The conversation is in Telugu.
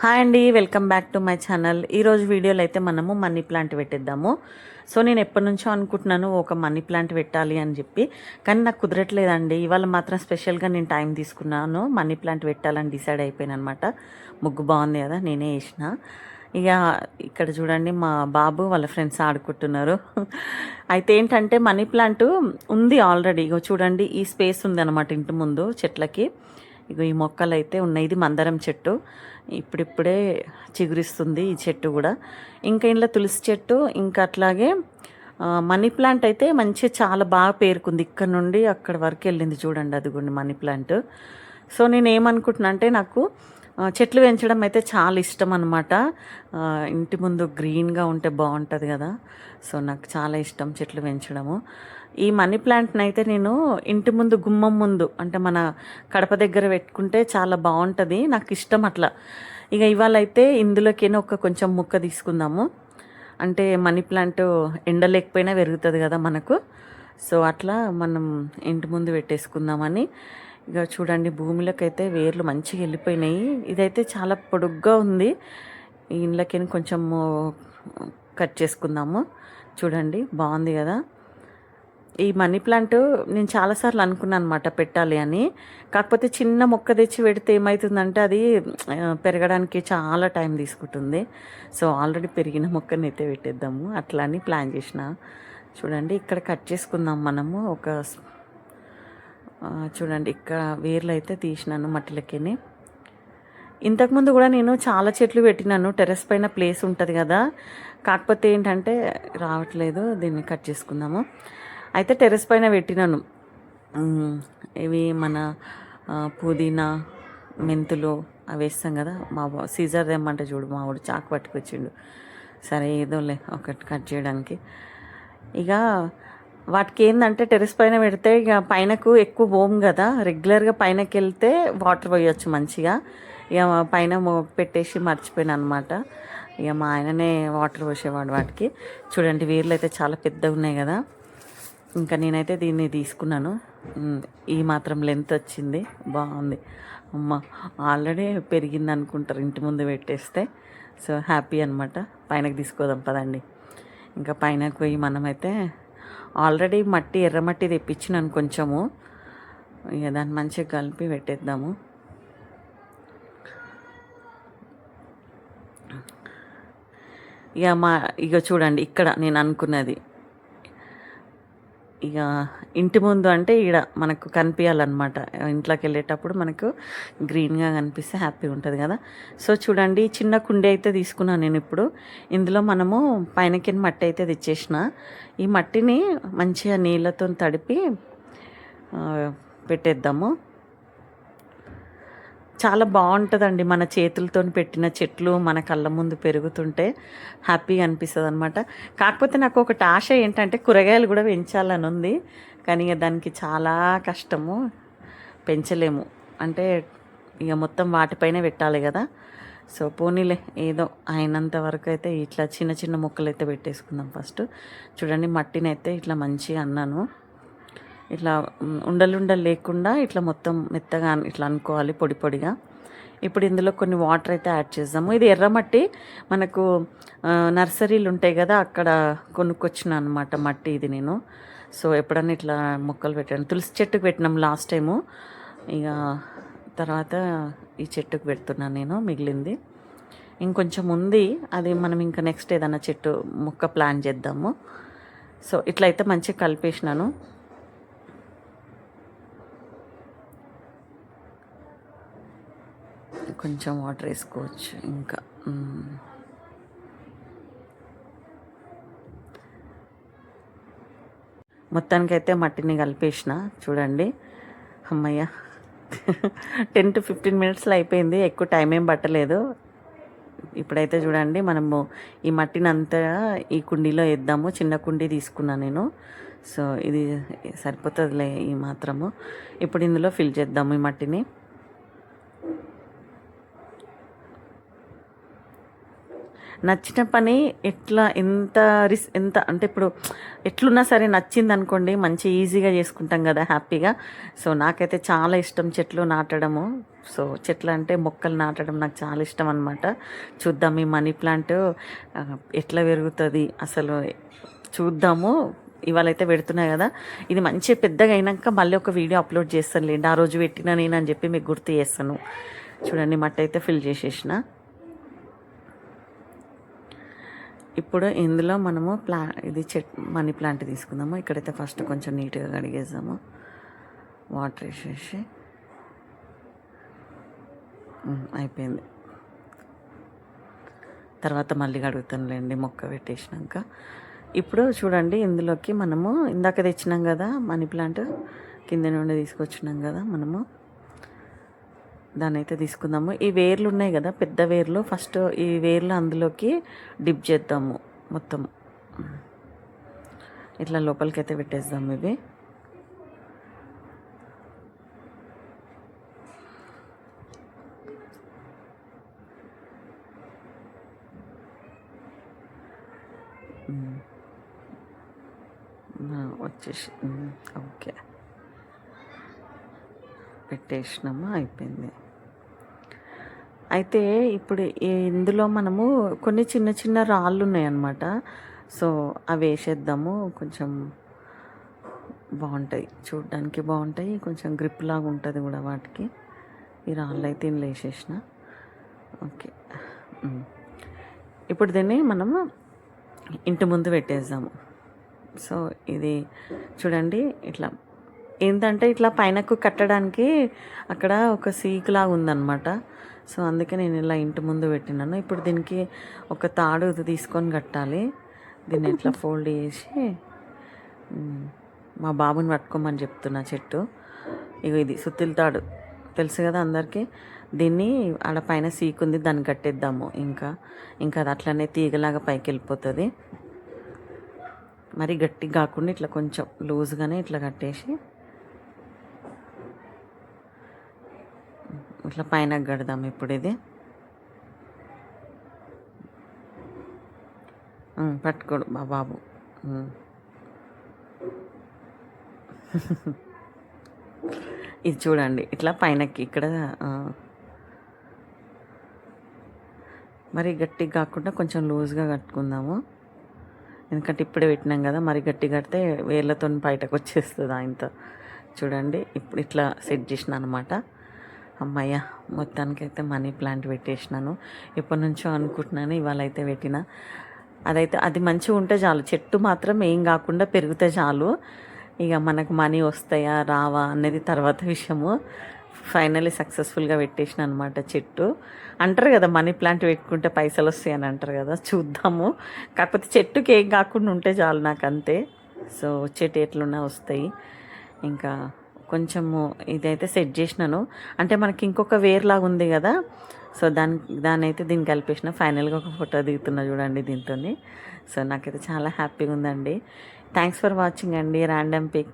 హాయ్ అండి, welcome back to my channel. ఈరోజు వీడియోలో అయితే మనము మనీ ప్లాంట్ పెట్టిద్దాము. సో నేను ఎప్పటి నుంచో అనుకుంటున్నాను ఒక మనీ ప్లాంట్ పెట్టాలి అని చెప్పి, కానీ నాకు కుదరట్లేదండి. ఇవాళ మాత్రం స్పెషల్గా నేను టైం తీసుకున్నాను, మనీ ప్లాంట్ పెట్టాలని డిసైడ్ అయిపోయాను అనమాట. ముగ్గు బాగుంది కదా, నేనే వేసిన. ఇక ఇక్కడ చూడండి, మా బాబు వాళ్ళ ఫ్రెండ్స్ ఆడుకుంటున్నారు. అయితే ఏంటంటే మనీ ప్లాంట్ ఉంది ఆల్రెడీ. ఇగో చూడండి, ఈ స్పేస్ ఉంది అనమాట ఇంటి ముందు చెట్లకి. ఇగో ఈ మొక్కలు అయితే ఉన్నాయి. ఇది మందారం చెట్టు, ఇప్పుడిప్పుడే చిగురిస్తుంది ఈ చెట్టు కూడా. ఇంకా ఇంట్లో తులసి చెట్టు, ఇంకా అట్లాగే మనీ ప్లాంట్ అయితే మంచిగా చాలా బాగా పేరుకుంది. ఇక్కడ నుండి అక్కడ వరకు వెళ్ళింది చూడండి, అదిగోండి మనీ ప్లాంట్. సో నేను ఏమనుకుంటున్నా అంటే, నాకు చెట్లు పెంచడం అయితే చాలా ఇష్టం అనమాట. ఇంటి ముందు గ్రీన్గా ఉంటే బాగుంటుంది కదా. సో నాకు చాలా ఇష్టం చెట్లు పెంచడము. ఈ మనీ ప్లాంట్ని అయితే నేను ఇంటి ముందు గుమ్మం ముందు, అంటే మన కడప దగ్గర పెట్టుకుంటే చాలా బాగుంటుంది, నాకు ఇష్టం అట్లా. ఇక ఇవాళ అయితే ఇందులోకైనా కొంచెం ముక్క తీసుకుందాము. అంటే మనీ ప్లాంట్ ఎండ లేకపోయినా పెరుగుతుంది కదా మనకు. సో అట్లా మనం ఇంటి ముందు పెట్టేసుకుందామని. ఇక చూడండి, భూమిలోకి అయితే వేర్లు మంచిగా వెళ్ళిపోయినాయి. ఇదైతే చాలా పొడుగ్గా ఉంది. ఈ ఇండ్లకైనా కొంచెం కట్ చేసుకుందాము. చూడండి, బాగుంది కదా. ఈ మనీ ప్లాంట్ నేను చాలాసార్లు అనుకున్నాను అనమాట పెట్టాలి అని. కాకపోతే చిన్న మొక్క తెచ్చి పెడితే ఏమవుతుందంటే అది పెరగడానికి చాలా టైం తీసుకుంటుంది. సో ఆల్రెడీ పెరిగిన మొక్కని అయితే పెట్టేద్దాము అట్లా అని ప్లాన్ చేసిన. చూడండి, ఇక్కడ కట్ చేసుకుందాం మనము. చూడండి, ఇక్కడ వేర్లు అయితే తీసినాను మట్టిలకి. ఇంతకుముందు కూడా నేను చాలా చెట్లు పెట్టినాను. టెర్రస్ పైన ప్లేస్ ఉంటుంది కదా, కాకపోతే ఏంటంటే రావట్లేదు. దీన్ని కట్ చేసుకుందాము. అయితే టెర్రస్ పైన పెట్టినాను. ఇవి మన పుదీనా, మెంతులు అవి వేస్తాం కదా. మా సీజర్ తెమ్మంటే చూడు, మా వాడు చాకు పట్టుకొచ్చిండు. సరే ఏదోలే ఒకటి కట్ చేయడానికి. ఇక వాటికి ఏంటంటే టెర్రస్ పైన పెడితే ఇక పైనకు ఎక్కువ పోము కదా. రెగ్యులర్గా పైనకి వెళ్తే వాటర్ పోయొచ్చు మంచిగా. ఇక పైన పెట్టేసి మర్చిపోయాను అనమాట. ఇక మా ఆయననే వాటర్ పోసేవాడు వాటికి. చూడండి, వేర్లు అయితే చాలా పెద్దగా ఉన్నాయి కదా. ఇంకా నేనైతే దీన్ని తీసుకున్నాను. ఈ మాత్రం లెంత్ వచ్చింది, బాగుంది. అమ్మ, ఆల్రెడీ పెరిగింది అనుకుంటారు ఇంటి ముందు పెట్టేస్తే. సో హ్యాపీ అనమాట. పైనకి తీసుకోదాం పదండి. ఇంకా పైనకు పోయి మనమైతే ఆల్రెడీ మట్టి, ఎర్రమట్టి తెప్పించినాను కొంచెము. ఇక దాన్ని మంచిగా కలిపి పెట్టేద్దాము. ఇక చూడండి, ఇక్కడ నేను అనుకున్నది. ఇక ఇంటి ముందు అంటే ఈడ మనకు కనిపించాలన్నమాట. ఇంట్లోకి వెళ్ళేటప్పుడు మనకు గ్రీన్గా కనిపిస్తే హ్యాపీగా ఉంటుంది కదా. సో చూడండి, చిన్న కుండీ అయితే తీసుకున్నాను నేను ఇప్పుడు. ఇందులో మనము పైనకి మట్టి అయితే తెచ్చేసిన. ఈ మట్టిని మంచిగా నీళ్ళతో తడిపి పెట్టేద్దాము. చాలా బాగుంటుందండి మన చేతులతో పెట్టిన చెట్లు మన కళ్ళ ముందు పెరుగుతుంటే హ్యాపీగా అనిపిస్తుంది అనమాట. కాకపోతే నాకు ఒకటి ఆశ ఏంటంటే, కూరగాయలు కూడా పెంచాలని ఉంది, కానీ ఇక దానికి చాలా కష్టము, పెంచలేము. అంటే ఇక మొత్తం వాటిపైనే పెట్టాలి కదా. సో పోనీలే, ఏదో అయినంత వరకు అయితే ఇట్లా చిన్న చిన్న మొక్కలు అయితే పెట్టేసుకుందాం ఫస్ట్. చూడండి, మట్టిని అయితే ఇట్లా మంచిగా అన్నాను. ఇట్లా ఉండలు లేకుండా ఇట్లా మొత్తం మెత్తగా ఇట్లా అనుకోవాలి, పొడి పొడిగా. ఇప్పుడు ఇందులో కొన్ని వాటర్ అయితే యాడ్ చేద్దాము. ఇది ఎర్రమట్టి, మనకు నర్సరీలు ఉంటాయి కదా, అక్కడ కొనుక్కొచ్చిన అనమాట మట్టి ఇది నేను. సో ఎప్పుడన్నా ఇట్లా మొక్కలు పెట్టాను. తులసి చెట్టుకు పెట్టినాం లాస్ట్ టైము. ఇక తర్వాత ఈ చెట్టుకు పెడుతున్నాను నేను, మిగిలింది ఇంకొంచెం ఉంది. అది మనం ఇంకా నెక్స్ట్ ఏదైనా చెట్టు మొక్క ప్లాన్ చేద్దాము. సో ఇట్లయితే మంచిగా కలిపేసినాను. కొంచెం వాటర్ వేసుకోవచ్చు ఇంకా. మొత్తానికైతే మట్టిని కలిపేసిన. చూడండి, అమ్మయ్య, 10 to 15 minutesలో అయిపోయింది. ఎక్కువ టైం ఏం పట్టలేదు. ఇప్పుడైతే చూడండి, మనము ఈ మట్టిని అంతా ఈ కుండీలో వేద్దాము. చిన్న కుండీ తీసుకున్నాను నేను. సో ఇది సరిపోతుందిలే ఈ మాత్రము. ఇప్పుడు ఇందులో ఫిల్ చేద్దాము ఈ మట్టిని. నచ్చిన పని ఎట్లా ఎంత అంటే ఇప్పుడు ఎట్లున్నా సరే నచ్చింది అనుకోండి మంచి ఈజీగా చేసుకుంటాం కదా హ్యాపీగా. సో నాకైతే చాలా ఇష్టం చెట్లు నాటడము. సో చెట్లు అంటే మొక్కలు నాటడం నాకు చాలా ఇష్టం అనమాట. చూద్దాం ఈ మనీ ప్లాంట్ ఎట్లా పెరుగుతుంది అసలు చూద్దాము. ఇవాళ అయితే పెడుతున్నాయి కదా, ఇది మంచి పెద్దగా అయినాక మళ్ళీ ఒక వీడియో అప్లోడ్ చేస్తాను లేండి. ఆ రోజు పెట్టినా నేను అని చెప్పి మీకు గుర్తు చేస్తాను. చూడండి మట్టి అయితే ఫిల్ చేసేసిన. ఇప్పుడు ఇందులో మనము ఇది మనీ ప్లాంట్ తీసుకుందాము. ఇక్కడైతే ఫస్ట్ కొంచెం నీట్గా కడిగేద్దాము, వాటర్ వేసేసి. అయిపోయింది, తర్వాత మళ్ళీ కడుగుతానులేండి మొక్క పెట్టేసినాక. ఇప్పుడు చూడండి ఇందులోకి మనము ఇందాక తెచ్చినాం కదా మనీ ప్లాంట్, కింద నుండి తీసుకొచ్చినాం కదా మనము, దాన్ని అయితే తీసుకుందాము. ఈ వేర్లు ఉన్నాయి కదా పెద్ద వేర్లు, ఫస్ట్ ఈ వేర్లు అందులోకి డిప్ చేద్దాము మొత్తం. ఇట్లా లోపలికి అయితే పెట్టేద్దాము ఇవి. వచ్చేసి ఓకే పెట్టేసినాము, అయిపోయింది. అయితే ఇప్పుడు ఇందులో మనము కొన్ని చిన్న చిన్న రాళ్ళు ఉన్నాయన్నమాట. సో అవి వేసేద్దాము, కొంచెం బాగుంటాయి, చూడడానికి బాగుంటాయి, కొంచెం గ్రిప్ లాగా ఉంటుంది కూడా వాటికి. ఈ రాళ్ళు అయితే ఇందులో వేసేసిన. ఓకే, ఇప్పుడు దీన్ని మనము ఇంటి ముందు పెట్టేద్దాము. సో ఇది చూడండి ఇట్లా ఏంటంటే ఇట్లా పైనకు కట్టడానికి అక్కడ ఒక సీకులాగా ఉందన్నమాట. సో అందుకే నేను ఇలా ఇంటి ముందు పెట్టినాను. ఇప్పుడు దీనికి ఒక తాడు తీసుకొని కట్టాలి. దీన్ని ఇట్లా ఫోల్డ్ చేసి మా బాబుని పట్టుకోమని చెప్తున్నా. చెట్టు ఇక ఇది సుత్తిల తాడు తెలుసు కదా అందరికీ. దీన్ని ఆడ పైన సీకుంది, దాన్ని కట్టేద్దాము. ఇంకా అది అట్లనే తీగలాగా పైకి వెళ్ళిపోతుంది. మరి గట్టి కాకుండా ఇట్లా కొంచెం లూజ్గానే ఇట్లా కట్టేసి ఇట్లా పైన కడదాం. ఇప్పుడు ఇది పట్టుకోడు మా బాబు. ఇది చూడండి ఇట్లా పైనకి ఇక్కడ మరి గట్టి కాకుండా కొంచెం లూజ్గా కట్టుకుందాము. ఎందుకంటే ఇప్పుడే పెట్టినాం కదా, మరి గట్టి కడితే వేళ్ళతో బయటకు వచ్చేస్తుంది ఆయనతో. చూడండి ఇప్పుడు ఇట్లా సెట్ చేసిన అనమాట. అమ్మయ్య మొత్తానికైతే మనీ ప్లాంట్ పెట్టేసినాను. ఎప్పటి నుంచో అనుకుంటున్నాను, ఇవాళ అయితే పెట్టిన. అది మంచిగా ఉంటే చాలు, చెట్టు మాత్రం ఏం కాకుండా పెరిగితే చాలు. ఇక మనకు మనీ వస్తాయా రావా అనేది తర్వాత విషయము. ఫైనల్లీ సక్సెస్ఫుల్గా పెట్టేసిన అనమాట చెట్టు. అంటారు కదా మనీ ప్లాంట్ పెట్టుకుంటే పైసలు వస్తాయి అని అంటారు కదా, చూద్దాము. కాకపోతే చెట్టుకి ఏం కాకుండా ఉంటే చాలు నాకు, అంతే. సో వచ్చేటి ఎట్లున్నా వస్తాయి. ఇంకా కొంచెము ఇదైతే సెట్ చేసినాను. అంటే మనకి ఇంకొక వేర్లాగా ఉంది కదా, సో దాన్ని అయితే దీన్ని కలిపేసిన. ఫైనల్గా ఒక ఫోటో దిగుతున్నా చూడండి దీంతో. సో నాకైతే చాలా హ్యాపీగా ఉందండి. థ్యాంక్స్ ఫర్ వాచింగ్ అండి. Random pick.